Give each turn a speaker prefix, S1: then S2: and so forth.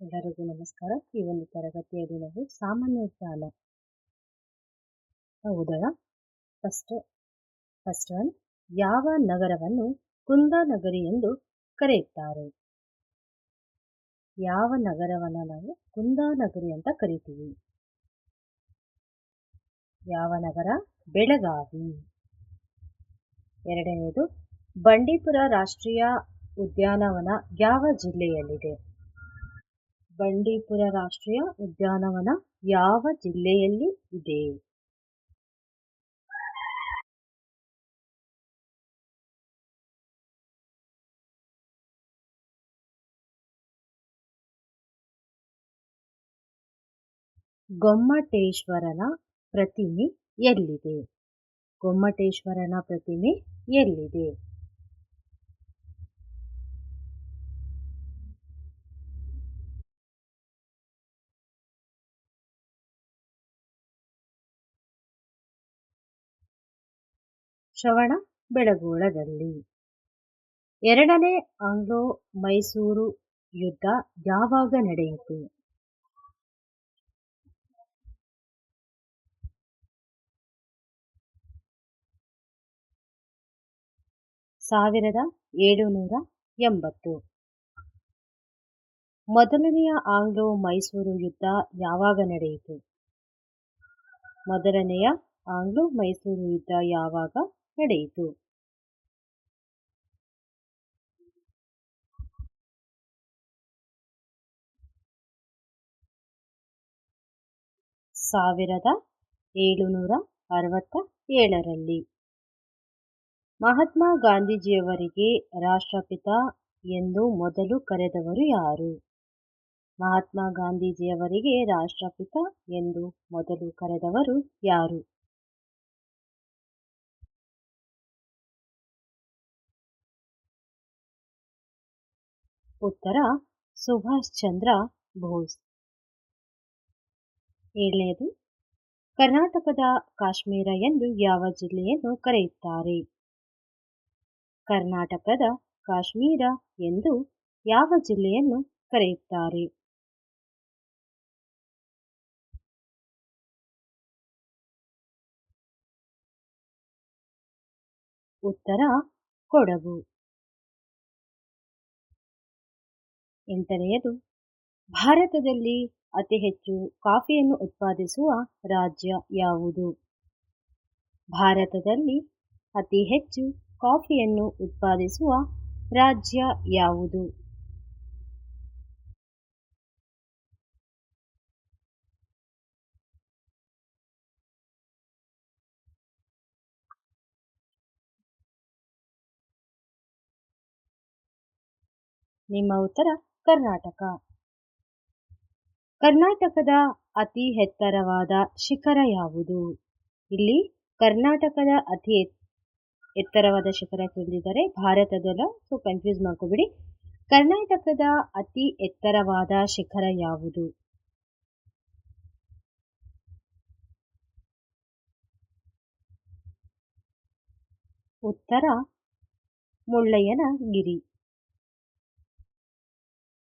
S1: ಎಲ್ಲರಿಗೂ ನಮಸ್ಕಾರ. ಈ ಒಂದು ತರಗತಿಯಲ್ಲಿ ನಾವು ಸಾಮಾನ್ಯ ಜ್ಞಾನ ಓದೋಣ. ಫಸ್ಟ್ ಒನ್, ಯಾವ ನಗರವನ್ನು ಕುಂದಾನಗರಿ ಎಂದು ಕರೆಯುತ್ತಾರೆ? ಯಾವ ನಗರವನ್ನು ನಾವು ಕುಂದಾನಗರಿ ಅಂತ ಕರಿತೀವಿ? ಯಾವ ನಗರ? ಬೆಳಗಾವಿ. ಎರಡನೆಯದು, ಬಂಡೀಪುರ ರಾಷ್ಟ್ರೀಯ ಉದ್ಯಾನವನ ಯಾವ ಜಿಲ್ಲೆಯಲ್ಲಿದೆ? ಬಂಡೀಪುರ ರಾಷ್ಟ್ರೀಯ ಉದ್ಯಾನವನ ಯಾವ ಜಿಲ್ಲೆಯಲ್ಲಿ ಇದೆ? ಗೊಮ್ಮಟೇಶ್ವರನ ಪ್ರತಿಮೆ ಎಲ್ಲಿದೆ? ಗೊಮ್ಮಟೇಶ್ವರನ ಪ್ರತಿಮೆ ಎಲ್ಲಿದೆ? ಶ್ರವಣ ಬೆಳಗೊಳದಲ್ಲಿ. ಎರಡನೇ ಆಂಗ್ಲೋ ಮೈಸೂರು ಯುದ್ಧ ಯಾವಾಗ ನಡೆಯಿತು? 1780. ಮೊದಲನೆಯ ಆಂಗ್ಲೋ ಮೈಸೂರು ಯುದ್ಧ ಯಾವಾಗ ನಡೆಯಿತು? ಮೊದಲನೆಯ ಆಂಗ್ಲೋ ಮೈಸೂರು ಯುದ್ಧ ಯಾವಾಗ ನಡೆಯಿತು? 1767ರಲ್ಲಿ. ಮಹಾತ್ಮ ಗಾಂಧೀಜಿಯವರಿಗೆ ರಾಷ್ಟ್ರಪಿತ ಎಂದು ಮೊದಲು ಕರೆದವರು ಯಾರು? ಮಹಾತ್ಮ ಗಾಂಧೀಜಿಯವರಿಗೆ ರಾಷ್ಟ್ರಪಿತ ಎಂದು ಮೊದಲು ಕರೆದವರು ಯಾರು? ಉತ್ತರ ಸುಭಾಷ್ ಚಂದ್ರ ಬೋಸ್. ಏಳನೆಯದು, ಕರ್ನಾಟಕದ ಕಾಶ್ಮೀರ ಎಂದು ಯಾವ ಜಿಲ್ಲೆಯನ್ನು ಕರೆಯುತ್ತಾರೆ? ಕರ್ನಾಟಕದ ಕಾಶ್ಮೀರ ಎಂದು ಯಾವ ಜಿಲ್ಲೆಯನ್ನು ಕರೆಯುತ್ತಾರೆ? ಉತ್ತರ ಕೊಡಗು. ಎಂಟನೆಯದು, ಭಾರತದಲ್ಲಿ ಅತಿ ಹೆಚ್ಚು ಕಾಫಿಯನ್ನು ಉತ್ಪಾದಿಸುವ ರಾಜ್ಯ ಯಾವುದು? ಭಾರತದಲ್ಲಿ ಅತಿ ಹೆಚ್ಚು ಕಾಫಿಯನ್ನು ಉತ್ಪಾದಿಸುವ ರಾಜ್ಯ ಯಾವುದು? ನಿಮ್ಮ ಉತ್ತರ ಕರ್ನಾಟಕ. ಕರ್ನಾಟಕದ ಅತಿ ಎತ್ತರವಾದ ಶಿಖರ ಯಾವುದು? ಇಲ್ಲಿ ಕರ್ನಾಟಕದ ಅತಿ ಎತ್ತರವಾದ ಶಿಖರ ಕೇಳಿದರೆ ಭಾರತದಲ್ಲ, ಸೊ ಕನ್ಫ್ಯೂಸ್ ಮಾಡ್ಕೋಬಿಡಿ. ಕರ್ನಾಟಕದ ಅತಿ ಎತ್ತರವಾದ ಶಿಖರ ಯಾವುದು? ಉತ್ತರ ಮುಳ್ಳಯ್ಯನಗಿರಿ.